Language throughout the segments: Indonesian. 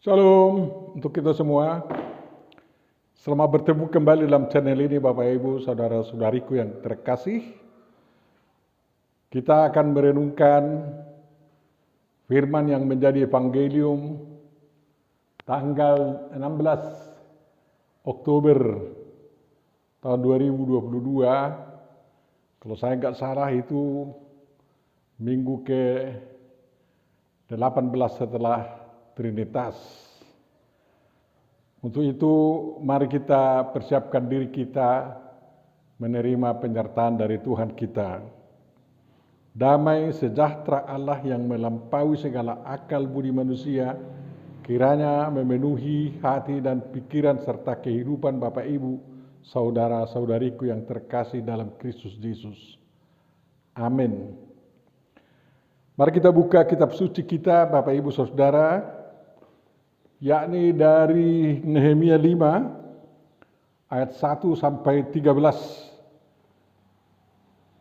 Shalom untuk kita semua. Selamat bertemu kembali dalam channel ini Bapak Ibu, Saudara-saudariku yang terkasih. Kita akan merenungkan firman yang menjadi evangelium tanggal 16 Oktober tahun 2022. Kalau saya nggak salah itu minggu ke-18 setelah Trinitas. Untuk itu, mari kita persiapkan diri kita menerima penyertaan dari Tuhan kita. Damai sejahtera Allah yang melampaui segala akal budi manusia, kiranya memenuhi hati dan pikiran serta kehidupan Bapak Ibu, saudara-saudariku yang terkasih dalam Kristus Yesus. Amin. Mari kita buka kitab suci kita, Bapak Ibu Saudara, yakni dari Nehemia 5 ayat 1 sampai 13.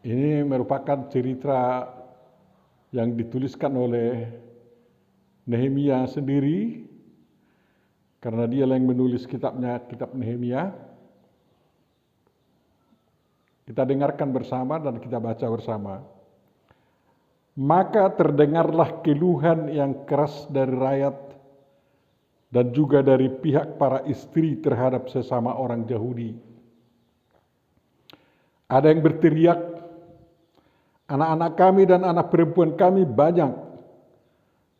Ini merupakan cerita yang dituliskan oleh Nehemia sendiri, karena dia yang menulis kitab Nehemia. Kita dengarkan bersama dan kita baca bersama. Maka terdengarlah keluhan yang keras dari rakyat dan juga dari pihak para istri terhadap sesama orang Yahudi. Ada yang berteriak, anak-anak kami dan anak perempuan kami banyak,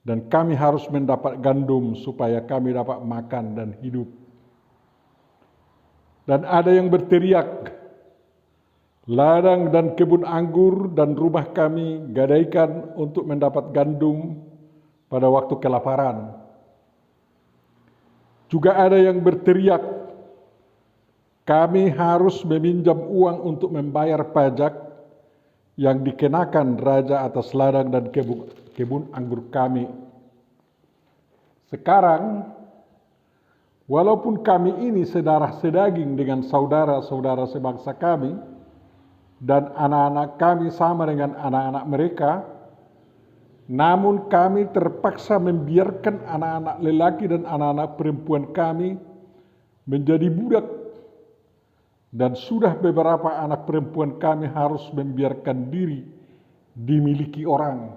dan kami harus mendapat gandum supaya kami dapat makan dan hidup. Dan ada yang berteriak, ladang dan kebun anggur dan rumah kami gadaikan untuk mendapat gandum pada waktu kelaparan. Juga ada yang berteriak, kami harus meminjam uang untuk membayar pajak yang dikenakan raja atas ladang dan kebun anggur kami. Sekarang, walaupun kami ini sedarah sedaging dengan saudara-saudara sebangsa kami, dan anak-anak kami sama dengan anak-anak mereka, namun kami terpaksa membiarkan anak-anak lelaki dan anak-anak perempuan kami menjadi budak, dan sudah beberapa anak perempuan kami harus membiarkan diri dimiliki orang.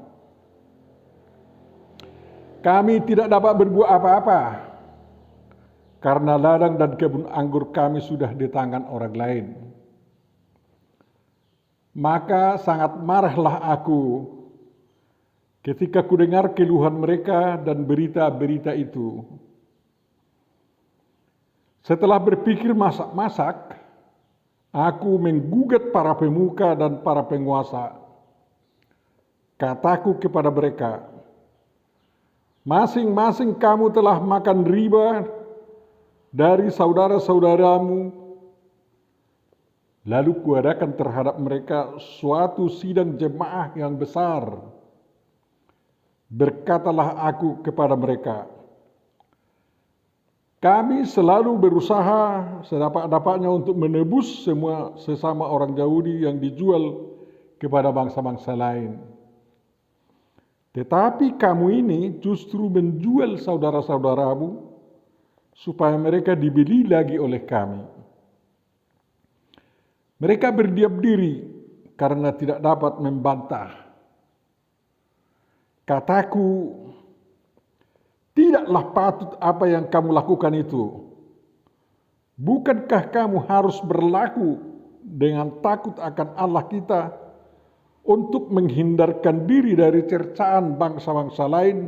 Kami tidak dapat berbuat apa-apa, karena ladang dan kebun anggur kami sudah di tangan orang lain. Maka sangat marahlah aku ketika kudengar keluhan mereka dan berita-berita itu. Setelah berpikir masak-masak, aku menggugat para pemuka dan para penguasa. Kataku kepada mereka, masing-masing kamu telah makan riba dari saudara-saudaramu. Lalu kuadakan terhadap mereka suatu sidang jemaah yang besar. Berkatalah aku kepada mereka, kami selalu berusaha sedapat-dapatnya untuk menebus semua sesama orang Yahudi yang dijual kepada bangsa-bangsa lain. Tetapi kamu ini justru menjual saudara-saudaramu supaya mereka dibeli lagi oleh kami. Mereka berdiam diri karena tidak dapat membantah. Kataku, tidaklah patut apa yang kamu lakukan itu. Bukankah kamu harus berlaku dengan takut akan Allah kita untuk menghindarkan diri dari cercaan bangsa-bangsa lain,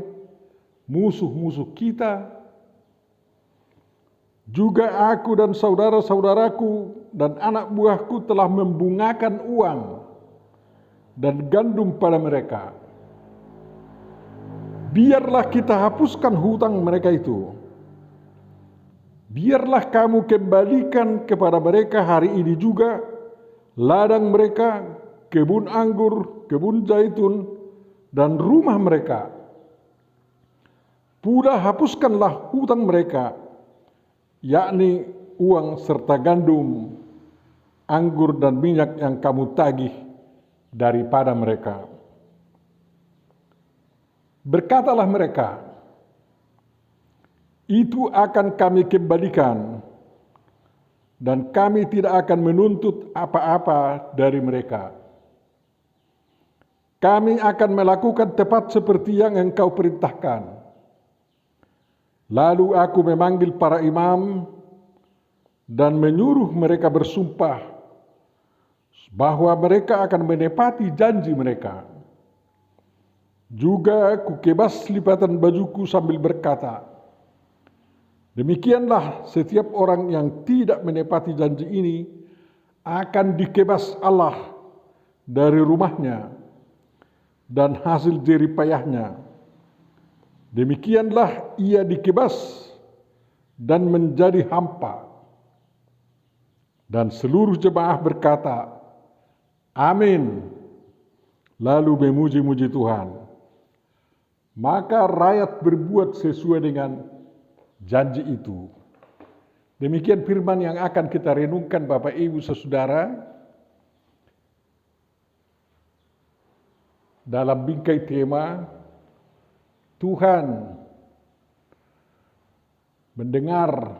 musuh-musuh kita? Juga aku dan saudara-saudaraku dan anak buahku telah membungakan uang dan gandum pada mereka. Biarlah kita hapuskan hutang mereka itu. Biarlah kamu kembalikan kepada mereka hari ini juga ladang mereka, kebun anggur, kebun zaitun, dan rumah mereka. Pula hapuskanlah hutang mereka, yakni uang serta gandum, anggur dan minyak yang kamu tagih daripada mereka. Berkatalah mereka, itu akan kami kembalikan, dan kami tidak akan menuntut apa-apa dari mereka. Kami akan melakukan tepat seperti yang engkau perintahkan. Lalu aku memanggil para imam dan menyuruh mereka bersumpah bahwa mereka akan menepati janji mereka. Juga kukebas lipatan bajuku sambil berkata, demikianlah setiap orang yang tidak menepati janji ini akan dikebas Allah dari rumahnya dan hasil jerih payahnya. Demikianlah ia dikebas dan menjadi hampa. Dan seluruh jemaah berkata, amin, lalu memuji-muji Tuhan. Maka rakyat berbuat sesuai dengan janji itu. Demikian firman yang akan kita renungkan Bapak Ibu Saudara dalam bingkai tema Tuhan mendengar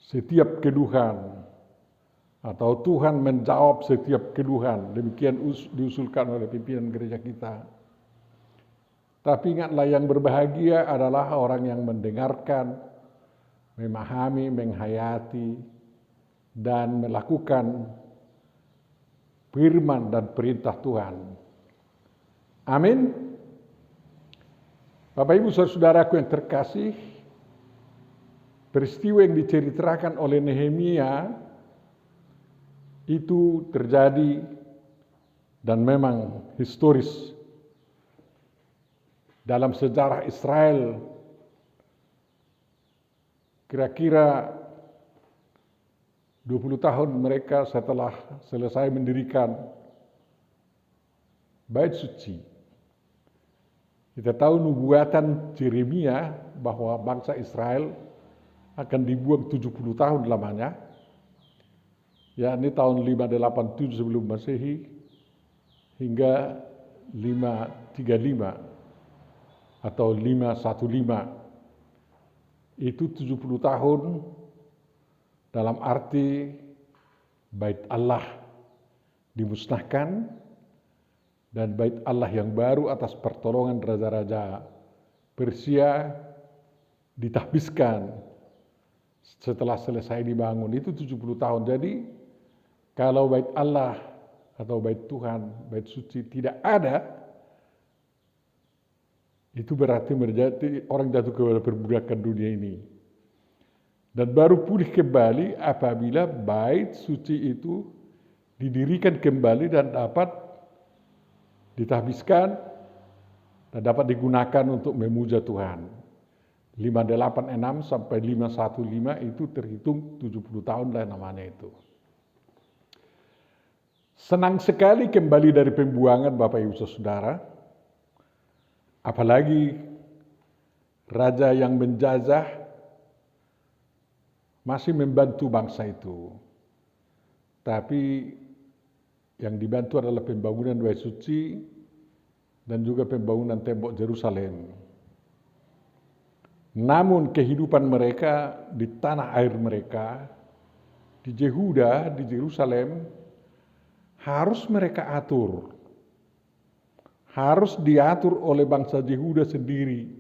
setiap keluhan atau Tuhan menjawab setiap keluhan. Demikian diusulkan oleh pimpinan gereja kita. Tapi ingatlah, yang berbahagia adalah orang yang mendengarkan, memahami, menghayati, dan melakukan firman dan perintah Tuhan. Amin. Bapak Ibu Saudaraku yang terkasih, peristiwa yang diceritakan oleh Nehemia itu terjadi dan memang historis dalam sejarah Israel. Kira-kira 20 tahun mereka setelah selesai mendirikan Bait Suci. Kita tahu nubuatan Yeremia bahwa bangsa Israel akan dibuang 70 tahun lamanya, yakni tahun 587 sebelum Masehi hingga 535 atau 515. Itu 70 tahun dalam arti bait Allah dimusnahkan dan bait Allah yang baru atas pertolongan raja-raja Persia ditahbiskan setelah selesai dibangun. Itu 70 tahun. Jadi kalau bait Allah atau bait Tuhan, bait suci tidak ada, itu berarti orang jatuh ke perbudakan dunia ini. Dan baru pulih kembali apabila bait suci itu didirikan kembali dan dapat ditahbiskan dan dapat digunakan untuk memuja Tuhan. 586 sampai 515 itu terhitung 70 tahun lah namanya itu. Senang sekali kembali dari pembuangan Bapak Ibu Saudara. Apalagi raja yang menjajah masih membantu bangsa itu. Tapi yang dibantu adalah pembangunan Bait Suci dan juga pembangunan tembok Yerusalem. Namun kehidupan mereka di tanah air mereka, di Yehuda, di Yerusalem, harus mereka atur. Harus diatur oleh bangsa Yehuda sendiri.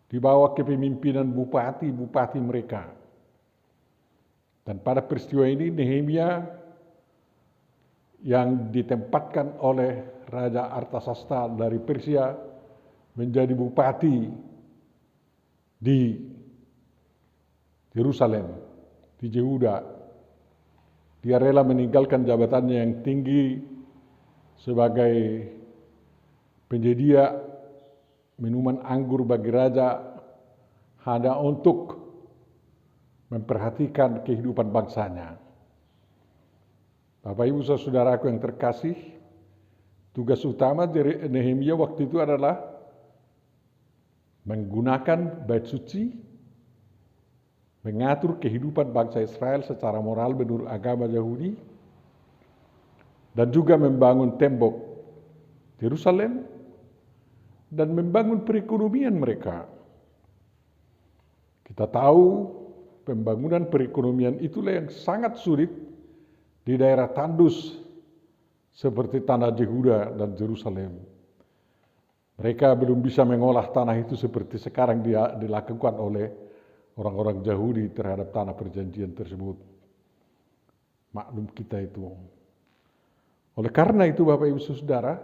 Di bawah kepemimpinan bupati-bupati mereka. Dan pada peristiwa ini Nehemia yang ditempatkan oleh Raja Artasasta dari Persia menjadi bupati di Yerusalem, di Yehuda. Dia rela meninggalkan jabatannya yang tinggi sebagai penyedia minuman anggur bagi raja hanya untuk memperhatikan kehidupan bangsanya. Bapak Ibu Saudaraku yang terkasih, tugas utama dari Nehemia waktu itu adalah menggunakan bait suci, mengatur kehidupan bangsa Israel secara moral menurut agama Yahudi, dan juga membangun tembok Yerusalem dan membangun perekonomian mereka. Kita tahu pembangunan perekonomian itulah yang sangat sulit di daerah tandus seperti tanah Yehuda dan Yerusalem. Mereka belum bisa mengolah tanah itu seperti sekarang dilakukan oleh orang-orang Yahudi terhadap tanah perjanjian tersebut. Maklum kita itu. Oleh karena itu Bapak Ibu Saudara,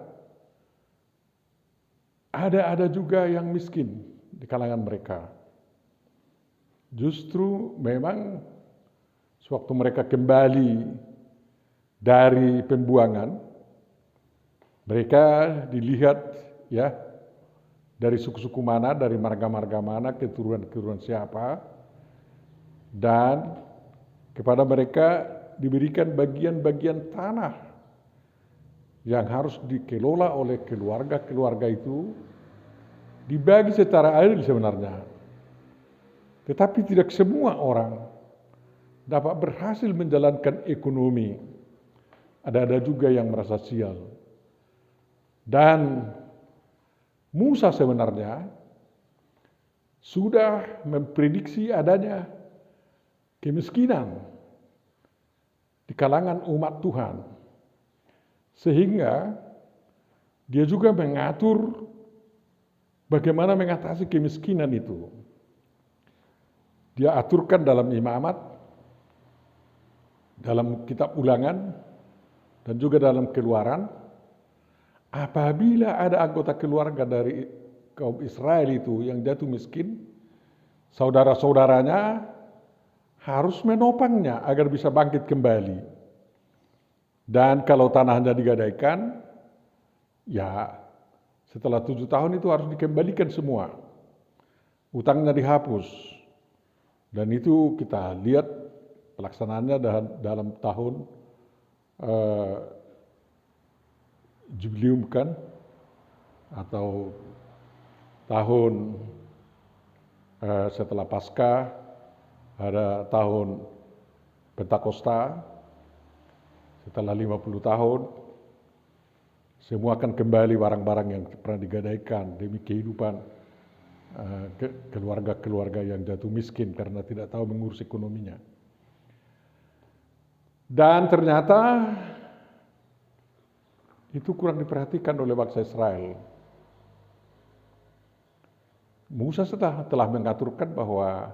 ada juga yang miskin di kalangan mereka. Justru memang sewaktu mereka kembali dari pembuangan, mereka dilihat ya dari suku-suku mana, dari marga-marga mana, keturunan-keturunan siapa, dan kepada mereka diberikan bagian-bagian tanah yang harus dikelola oleh keluarga-keluarga itu, dibagi secara adil sebenarnya. Tetapi tidak semua orang dapat berhasil menjalankan ekonomi. Ada juga yang merasa sial. Dan Musa sebenarnya sudah memprediksi adanya kemiskinan di kalangan umat Tuhan. Sehingga dia juga mengatur bagaimana mengatasi kemiskinan itu. Dia aturkan dalam imamat, dalam kitab ulangan, dan juga dalam keluaran, apabila ada anggota keluarga dari kaum Israel itu yang jatuh miskin, saudara-saudaranya harus menopangnya agar bisa bangkit kembali. Dan kalau tanahnya digadaikan, ya setelah 7 tahun itu harus dikembalikan semua. Utangnya dihapus. Dan itu kita lihat pelaksanaannya dalam tahun Jubileum kan, atau tahun setelah Paskah, ada tahun Pentakosta, setelah 50 tahun, semua akan kembali barang-barang yang pernah digadaikan demi kehidupan keluarga-keluarga yang jatuh miskin karena tidak tahu mengurus ekonominya. Dan ternyata itu kurang diperhatikan oleh bangsa Israel. Musa telah mengaturkan bahwa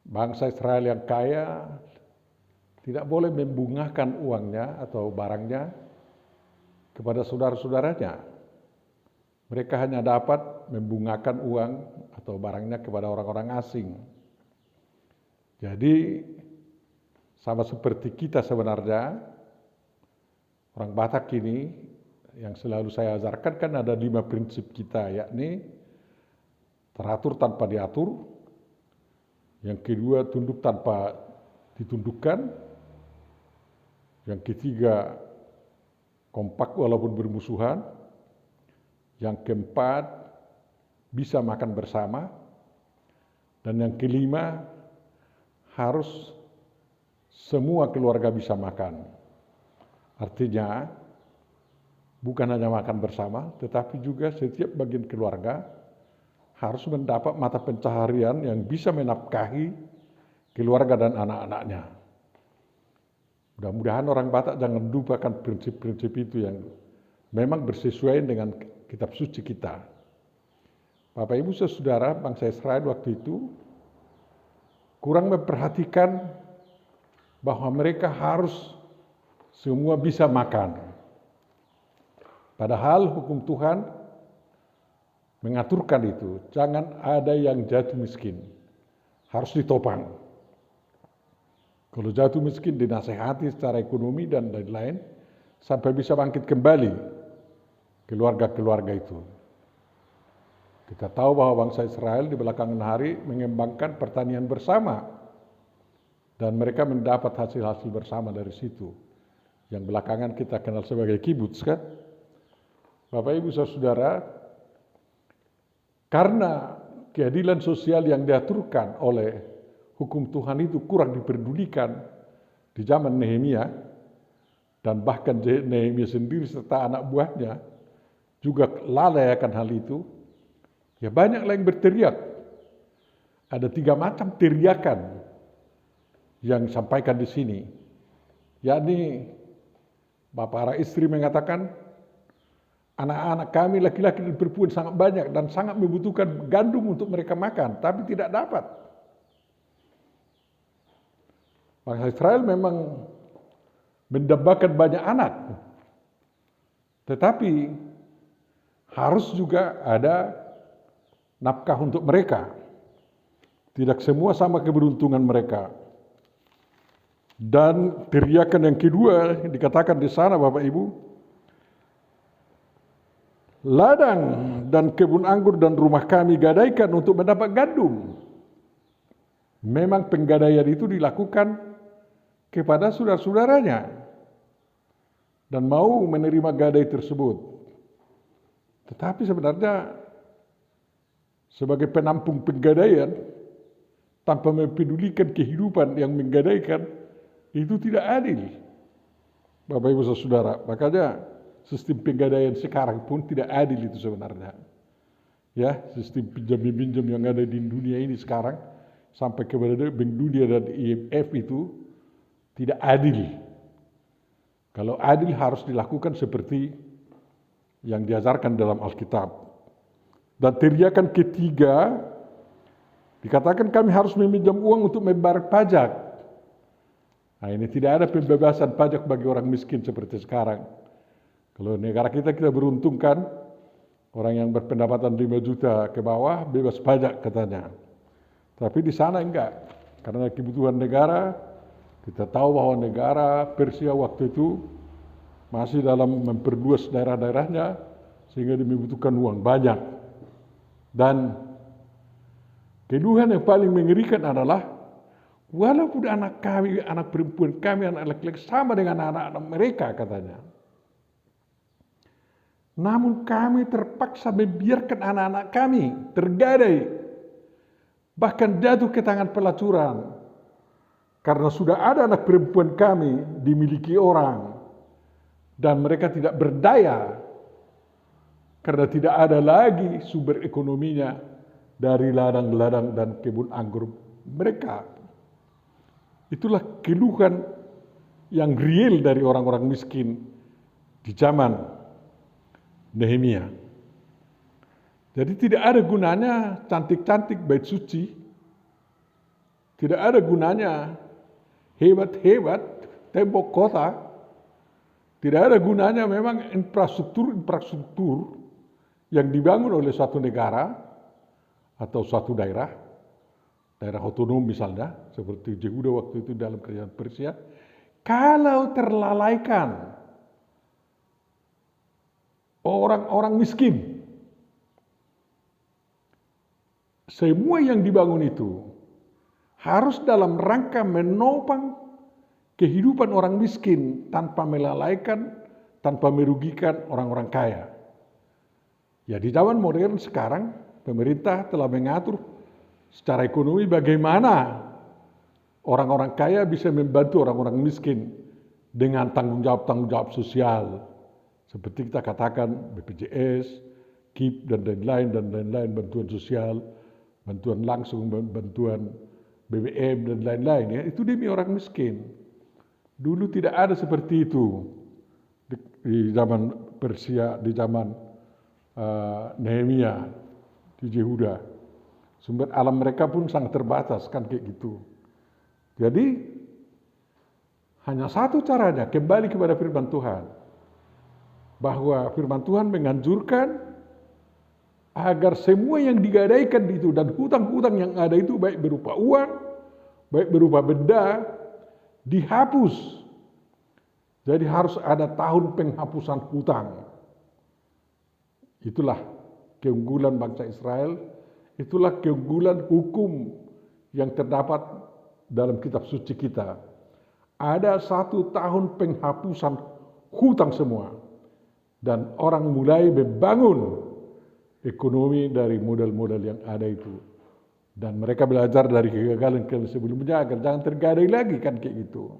bangsa Israel yang kaya tidak boleh membungahkan uangnya atau barangnya kepada saudara-saudaranya. Mereka hanya dapat membungahkan uang atau barangnya kepada orang-orang asing. Jadi sama seperti kita sebenarnya, orang Batak ini yang selalu saya ajarkan kan ada 5 prinsip kita, yakni teratur tanpa diatur, yang kedua tunduk tanpa ditundukkan, yang ketiga kompak walaupun bermusuhan, yang keempat bisa makan bersama, dan yang kelima harus semua keluarga bisa makan. Artinya bukan hanya makan bersama, tetapi juga setiap bagian keluarga harus mendapat mata pencaharian yang bisa menafkahi keluarga dan anak-anaknya. Mudah-mudahan orang Batak jangan lupakan prinsip-prinsip itu yang memang bersesuaian dengan kitab suci kita. Bapak Ibu Saudara, bangsa Israel waktu itu kurang memperhatikan bahwa mereka harus semua bisa makan. Padahal hukum Tuhan mengaturkan itu, jangan ada yang jatuh miskin, harus ditopang. Kalau jatuh miskin dinasehati secara ekonomi dan lain-lain, sampai bisa bangkit kembali keluarga-keluarga itu. Kita tahu bahwa bangsa Israel di belakangan hari mengembangkan pertanian bersama, dan mereka mendapat hasil-hasil bersama dari situ, yang belakangan kita kenal sebagai kibbutz kan. Bapak Ibu Saudara, karena keadilan sosial yang diaturkan oleh hukum Tuhan itu kurang diperdulikan di zaman Nehemia, dan bahkan Nehemia sendiri serta anak buahnya juga lalai akan hal itu, ya banyaklah yang berteriak. Ada 3 macam teriakan yang disampaikan di sini, yakni para istri mengatakan, anak-anak kami laki-laki dan perempuan sangat banyak dan sangat membutuhkan gandum untuk mereka makan, tapi tidak dapat. Bangsa Israel memang mendambakan banyak anak, tetapi harus juga ada nafkah untuk mereka. Tidak semua sama keberuntungan mereka. Dan teriakan yang kedua dikatakan di sana Bapak Ibu, ladang dan kebun anggur dan rumah kami gadaikan untuk mendapat gandum. Memang penggadaian itu dilakukan kepada saudara-saudaranya dan mau menerima gadai tersebut. Tetapi sebenarnya sebagai penampung penggadaian tanpa mempedulikan kehidupan yang menggadaikan, itu tidak adil, Bapak Ibu Saudara. Makanya sistem penggadaian sekarang pun tidak adil itu sebenarnya. Ya, sistem pinjam-pinjam yang ada di dunia ini sekarang sampai kepada Bank Dunia dan IMF itu tidak adil. Kalau adil harus dilakukan seperti yang diajarkan dalam Alkitab. Dan teriakan ketiga dikatakan kami harus meminjam uang untuk membayar pajak. Nah, ini tidak ada pembebasan pajak bagi orang miskin seperti sekarang. Kalau negara kita beruntungkan, orang yang berpendapatan 5 juta ke bawah bebas pajak katanya. Tapi di sana enggak, karena kebutuhan negara. Kita tahu bahwa negara Persia waktu itu masih dalam memperluas daerah-daerahnya sehingga membutuhkan uang banyak. Dan keluhan yang paling mengerikan adalah walaupun anak kami, anak perempuan kami, anak laki-laki sama dengan anak-anak mereka katanya, namun kami terpaksa membiarkan anak-anak kami tergadai, bahkan jatuh ke tangan pelacuran, karena sudah ada anak perempuan kami dimiliki orang, dan mereka tidak berdaya, karena tidak ada lagi sumber ekonominya dari ladang-ladang dan kebun anggur mereka. Itulah keluhan yang real dari orang-orang miskin di zaman Nehemia. Jadi tidak ada gunanya cantik-cantik bait suci, tidak ada gunanya hebat-hebat tembok kota, tidak ada gunanya memang infrastruktur yang dibangun oleh suatu negara atau suatu daerah otonom misalnya, seperti Yehuda waktu itu dalam kerajaan Persia, kalau terlalaikan orang-orang miskin. Semua yang dibangun itu harus dalam rangka menopang kehidupan orang miskin tanpa melalaikan, tanpa merugikan orang-orang kaya. Ya, di zaman modern sekarang pemerintah telah mengatur secara ekonomi bagaimana orang-orang kaya bisa membantu orang-orang miskin dengan tanggung jawab sosial. Seperti kita katakan BPJS, KIP dan lain-lain, bantuan sosial, bantuan langsung, bantuan BBM dan lain-lain. Ya, itu demi orang miskin. Dulu tidak ada seperti itu di zaman Persia, di zaman Nehemia, di Yehuda. Sumber alam mereka pun sangat terbatas, kan kayak gitu. Jadi hanya satu caranya, kembali kepada firman Tuhan. Bahwa firman Tuhan menganjurkan agar semua yang digadaikan itu dan hutang-hutang yang ada itu baik berupa uang, baik berupa benda, dihapus. Jadi harus ada tahun penghapusan hutang. Itulah keunggulan bangsa Israel. Itulah keunggulan hukum yang terdapat dalam kitab suci kita. Ada 1 tahun penghapusan hutang semua. Dan orang mulai membangun ekonomi dari modal-modal yang ada itu. Dan mereka belajar dari kegagalan sebelumnya agar jangan tergadai lagi, kan kayak gitu.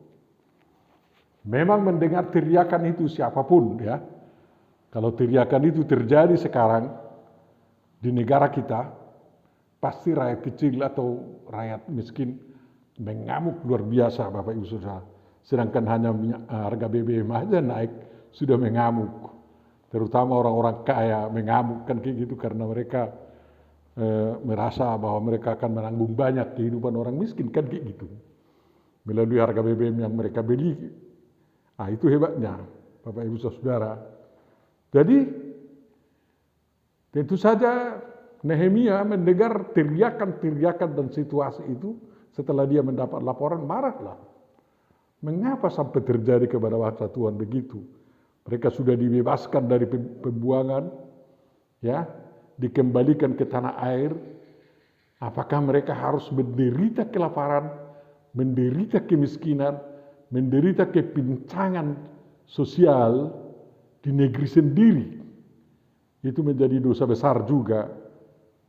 Memang mendengar teriakan itu siapapun ya. Kalau teriakan itu terjadi sekarang di negara kita, pasti rakyat kecil atau rakyat miskin mengamuk luar biasa, Bapak Ibu Saudara. Sedangkan hanya harga BBM aja naik sudah mengamuk. Terutama orang-orang kaya mengamuk kan kayak gitu karena mereka merasa bahwa mereka akan menanggung banyak kehidupan orang miskin kan kayak gitu. Melalui harga BBM yang mereka beli. Ah, itu hebatnya Bapak Ibu Saudara. Jadi tentu saja Nehemia mendengar teriakan-teriakan dan situasi itu, setelah dia mendapat laporan marahlah. Mengapa sampai terjadi kepada bangsa Tuhan begitu? Mereka sudah dibebaskan dari pembuangan, ya, dikembalikan ke tanah air. Apakah mereka harus menderita kelaparan, menderita kemiskinan, menderita kepincangan sosial di negeri sendiri? Itu menjadi dosa besar juga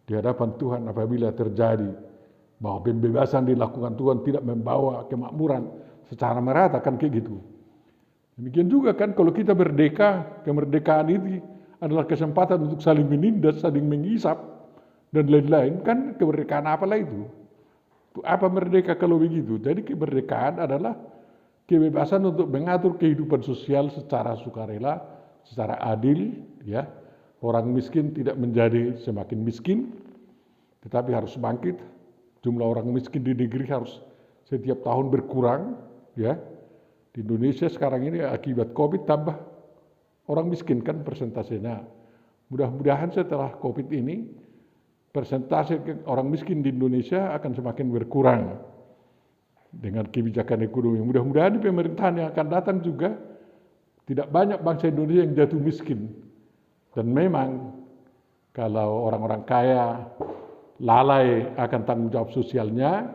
di hadapan Tuhan apabila terjadi bahwa pembebasan dilakukan Tuhan tidak membawa kemakmuran secara merata kan kayak gitu. Demikian juga kan kalau kita merdeka, kemerdekaan itu adalah kesempatan untuk saling menindas, saling mengisap dan lain-lain, kan kemerdekaan apalah itu? Apa merdeka kalau begitu? Jadi kemerdekaan adalah kebebasan untuk mengatur kehidupan sosial secara sukarela, secara adil, ya. Orang miskin tidak menjadi semakin miskin, tetapi harus bangkit. Jumlah orang miskin di negeri harus setiap tahun berkurang, ya. Di Indonesia sekarang ini akibat COVID tambah orang miskin kan persentasenya. Mudah-mudahan setelah COVID ini persentase orang miskin di Indonesia akan semakin berkurang dengan kebijakan ekonomi. Mudah-mudahan di pemerintahan yang akan datang juga tidak banyak bangsa Indonesia yang jatuh miskin. Dan memang kalau orang-orang kaya lalai akan tanggung jawab sosialnya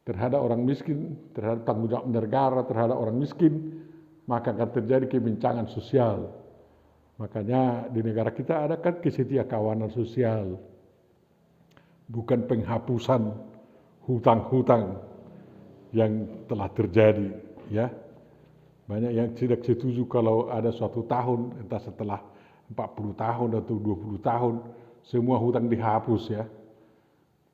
terhadap orang miskin, terhadap tanggung jawab negara terhadap orang miskin, maka akan terjadi kebincangan sosial. Makanya di negara kita ada kan kesetiakawanan sosial, bukan penghapusan hutang-hutang yang telah terjadi, ya. Banyak yang tidak setuju kalau ada suatu tahun, entah setelah 40 tahun atau 20 tahun, semua hutang dihapus, ya.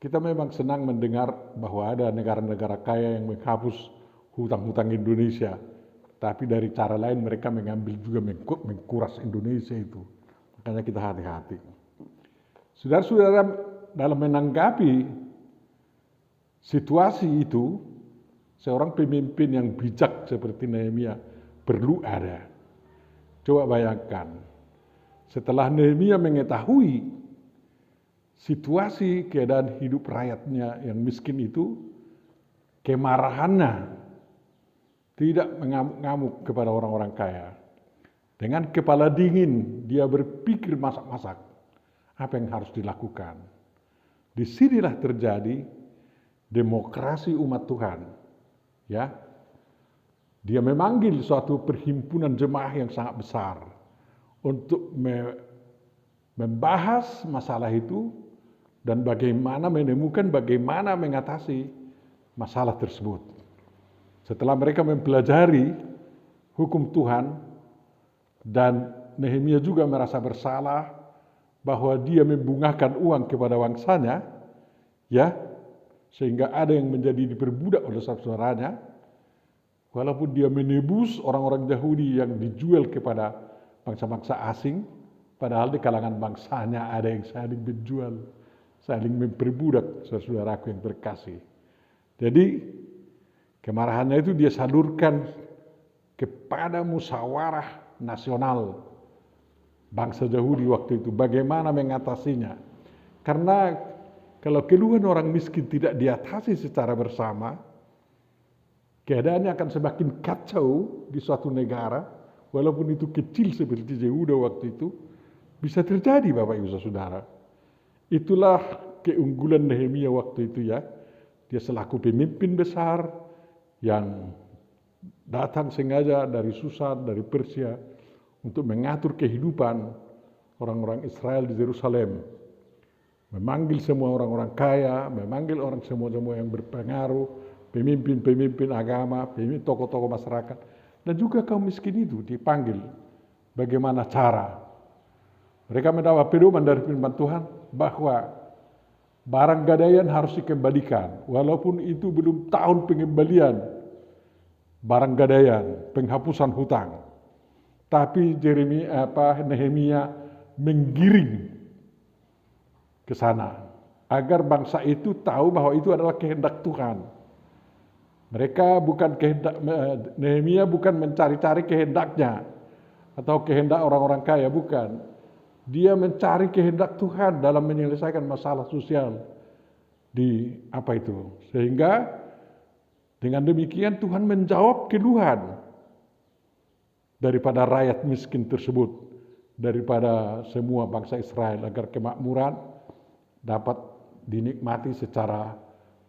Kita memang senang mendengar bahwa ada negara-negara kaya yang menghapus hutang-hutang Indonesia. Tapi dari cara lain mereka mengambil juga mengkuras Indonesia itu. Makanya kita hati-hati. Saudara-saudara, dalam menanggapi situasi itu, seorang pemimpin yang bijak seperti Nehemia perlu ada. Coba bayangkan, setelah Nehemia mengetahui situasi keadaan hidup rakyatnya yang miskin itu, kemarahannya tidak mengamuk-ngamuk kepada orang-orang kaya. Dengan kepala dingin dia berpikir masak-masak apa yang harus dilakukan. Disinilah terjadi demokrasi umat Tuhan. Ya, dia memanggil suatu perhimpunan jemaah yang sangat besar untuk membahas masalah itu dan bagaimana menemukan bagaimana mengatasi masalah tersebut. Setelah mereka mempelajari hukum Tuhan dan Nehemia juga merasa bersalah bahwa dia membungahkan uang kepada bangsanya, ya, sehingga ada yang menjadi diperbudak oleh saudaranya, walaupun dia menebus orang-orang Yahudi yang dijual kepada bangsa-bangsa asing, padahal di kalangan bangsanya ada yang saling menjual, saling memperbudak, saudaraku yang terkasih. Jadi kemarahannya itu dia salurkan kepada musyawarah nasional bangsa Yahudi waktu itu, bagaimana mengatasinya. Karena kalau keluhan orang miskin tidak diatasi secara bersama, keadaannya akan semakin kacau di suatu negara, walaupun itu kecil seperti Yehuda waktu itu, bisa terjadi Bapak Ibu Saudara. Itulah keunggulan Nehemia waktu itu, ya. Dia selaku pemimpin besar yang datang sengaja dari Susan, dari Persia, untuk mengatur kehidupan orang-orang Israel di Yerusalem. Memanggil semua orang-orang kaya, memanggil orang semua yang berpengaruh, pemimpin-pemimpin agama, tokoh-tokoh masyarakat, dan juga kaum miskin itu dipanggil. bagaimana cara. Mereka mendapat pedoman dari firman Tuhan bahwa barang gadaian harus dikembalikan, walaupun itu belum tahun pengembalian barang gadaian, penghapusan hutang. Tapi Nehemia menggiring ke sana agar bangsa itu tahu bahwa itu adalah kehendak Tuhan. Nehemia bukan mencari-cari kehendaknya atau kehendak orang-orang kaya, bukan. Dia mencari kehendak Tuhan dalam menyelesaikan masalah sosial sehingga dengan demikian Tuhan menjawab keluhan daripada rakyat miskin tersebut, daripada semua bangsa Israel, agar kemakmuran dapat dinikmati secara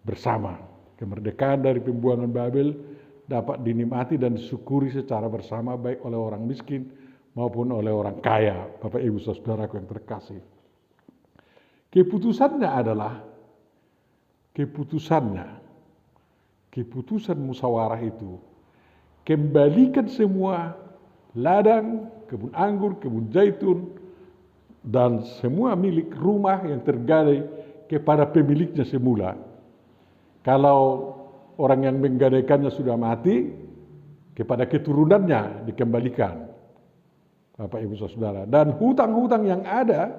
bersama. Kemerdekaan dari pembuangan Babel dapat dinikmati dan disyukuri secara bersama, baik oleh orang miskin maupun oleh orang kaya. Bapak Ibu Saudaraku yang terkasih. Keputusan musyawarah itu, kembalikan semua ladang, kebun anggur, kebun zaitun, dan semua milik rumah yang tergadai kepada pemiliknya semula. Kalau orang yang menggadaikannya sudah mati, kepada keturunannya dikembalikan, Bapak Ibu Saudara. Dan hutang-hutang yang ada,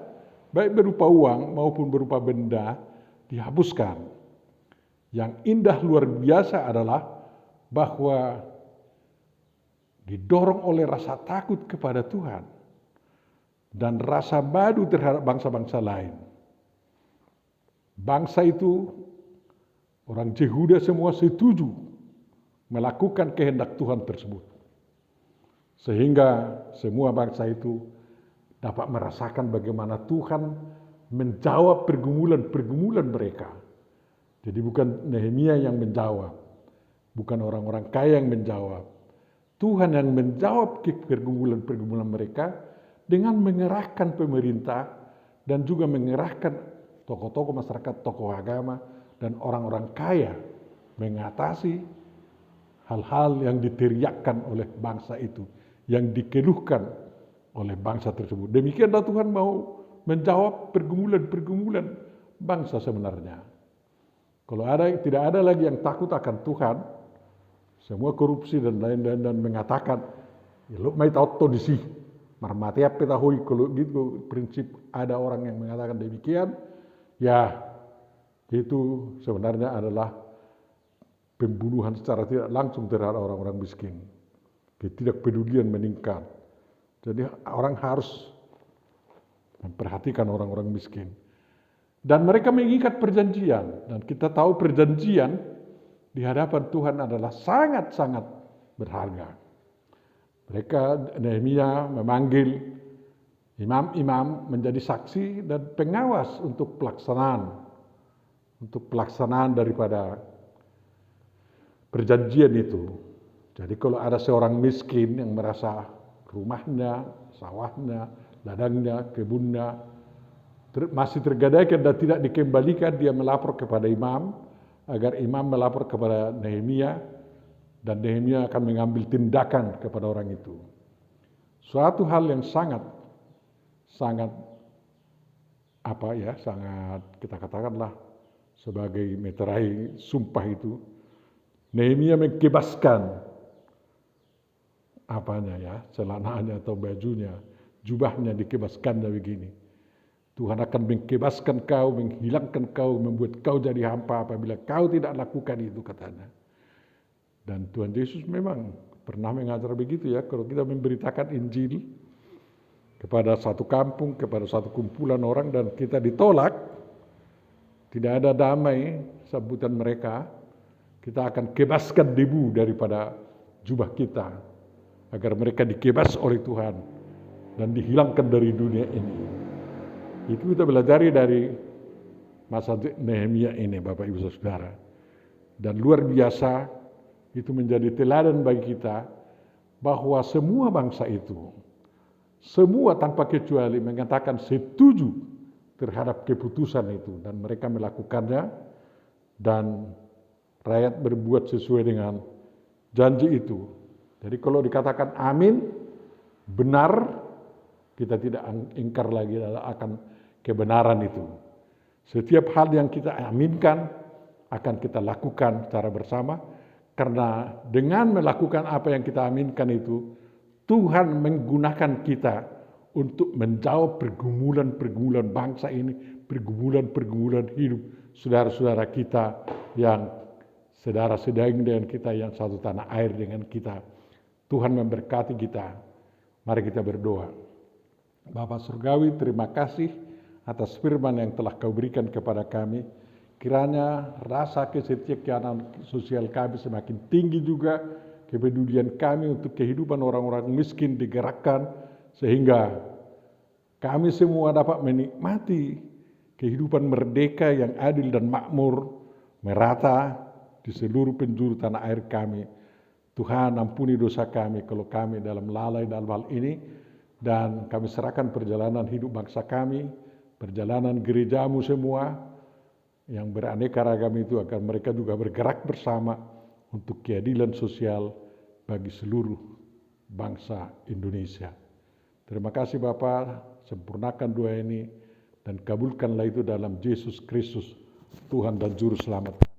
baik berupa uang maupun berupa benda, dihapuskan. Yang indah luar biasa adalah bahwa didorong oleh rasa takut kepada Tuhan dan rasa madu terhadap bangsa-bangsa lain. Bangsa itu, orang Yehuda semua setuju melakukan kehendak Tuhan tersebut. Sehingga semua bangsa itu dapat merasakan bagaimana Tuhan menjawab pergumulan-pergumulan mereka. Jadi bukan Nehemia yang menjawab, bukan orang-orang kaya yang menjawab. Tuhan yang menjawab pergumulan-pergumulan mereka dengan mengerahkan pemerintah dan juga mengerahkan tokoh-tokoh masyarakat, tokoh agama, dan orang-orang kaya mengatasi hal-hal yang diteriakkan oleh bangsa itu, yang dikeluhkan oleh bangsa tersebut. Demikianlah Tuhan mau menjawab pergumulan-pergumulan bangsa sebenarnya. Kalau tidak ada lagi yang takut akan Tuhan, semua korupsi dan lain-lain, dan mengatakan, ya lo mai tahu di sih, marmati apa tahu, kalau gitu prinsip ada orang yang mengatakan demikian, ya itu sebenarnya adalah pembunuhan secara tidak langsung terhadap orang-orang miskin. Ketidakpedulian meningkat. Jadi orang harus memperhatikan orang-orang miskin. Dan mereka mengikat perjanjian. Dan kita tahu perjanjian di hadapan Tuhan adalah sangat-sangat berharga. Nehemia memanggil imam-imam menjadi saksi dan pengawas untuk pelaksanaan daripada perjanjian itu. Jadi kalau ada seorang miskin yang merasa rumahnya, sawahnya, ladangnya, kebunnya masih tergadaikan dan tidak dikembalikan, dia melapor kepada imam, agar imam melapor kepada Nehemia, dan Nehemia akan mengambil tindakan kepada orang itu. Suatu hal yang sangat kita katakanlah sebagai meterai sumpah itu, Nehemia mengkebaskan celananya atau bajunya, jubahnya dikebaskannya begini. Tuhan akan mengkebaskan kau, menghilangkan kau, membuat kau jadi hampa apabila kau tidak lakukan itu, katanya. Dan Tuhan Yesus memang pernah mengajar begitu ya, kalau kita memberitakan Injil kepada satu kampung, kepada satu kumpulan orang, dan kita ditolak, tidak ada damai sambutan mereka, kita akan kebaskan debu daripada jubah kita, agar mereka dikebas oleh Tuhan dan dihilangkan dari dunia ini. Itu kita belajar dari masa Nehemia ini, Bapak Ibu Saudara. Dan luar biasa, itu menjadi teladan bagi kita, bahwa semua bangsa itu, semua tanpa kecuali mengatakan setuju terhadap keputusan itu, dan mereka melakukannya, dan rakyat berbuat sesuai dengan janji itu. Jadi kalau dikatakan amin, benar, kita tidak ingkar lagi akan kebenaran itu. Setiap hal yang kita aminkan akan kita lakukan secara bersama, karena dengan melakukan apa yang kita aminkan itu, Tuhan menggunakan kita untuk menjawab pergumulan-pergumulan bangsa ini, pergumulan-pergumulan hidup saudara-saudara kita yang saudara sedang dengan kita, yang satu tanah air dengan kita. Tuhan memberkati kita. Mari kita berdoa. Bapa Surgawi, terima kasih atas firman yang telah Kau berikan kepada kami. Kiranya rasa kesetiakawanan sosial kami semakin tinggi juga, kepedulian kami untuk kehidupan orang-orang miskin digerakkan, sehingga kami semua dapat menikmati kehidupan merdeka yang adil dan makmur, merata di seluruh penjuru tanah air kami. Tuhan, ampuni dosa kami kalau kami dalam lalai dalam hal ini, dan kami serahkan perjalanan hidup bangsa kami, perjalanan gerejamu semua, yang beraneka ragam itu, agar mereka juga bergerak bersama untuk keadilan sosial bagi seluruh bangsa Indonesia. Terima kasih Bapa, sempurnakan doa ini dan kabulkanlah itu dalam Yesus Kristus, Tuhan dan Juru Selamat